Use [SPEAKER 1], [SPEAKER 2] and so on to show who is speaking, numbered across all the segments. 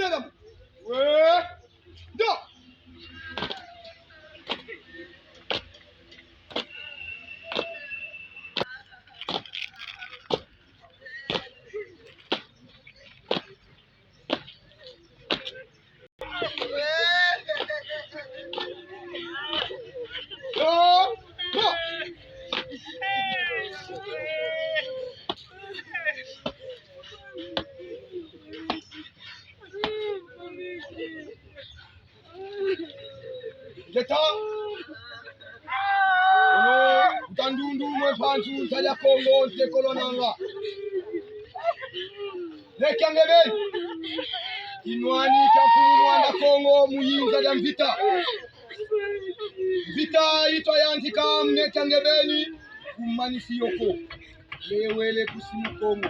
[SPEAKER 1] Mulunelem. Ouais. Do. Leta. Ono utandundu mwepanzu taya Kongo te kolonanga. Nekiangebeni. Inwani chafumu Rwanda Kongo muyinza ya mvita. Vita ito yantika Nekiangebeni kumanisi yoko. Lewele kusimu Kongo.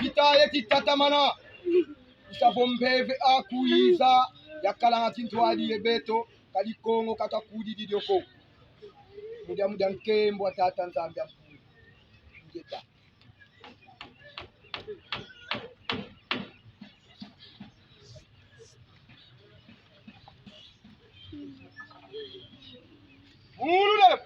[SPEAKER 1] Vita yeti tatamana. Isafompeve akuiza yakalanga tintwali yebeto kali Kongo katakudi didioko. Muda nkembo tata nzambia ngeta. Mulunelem.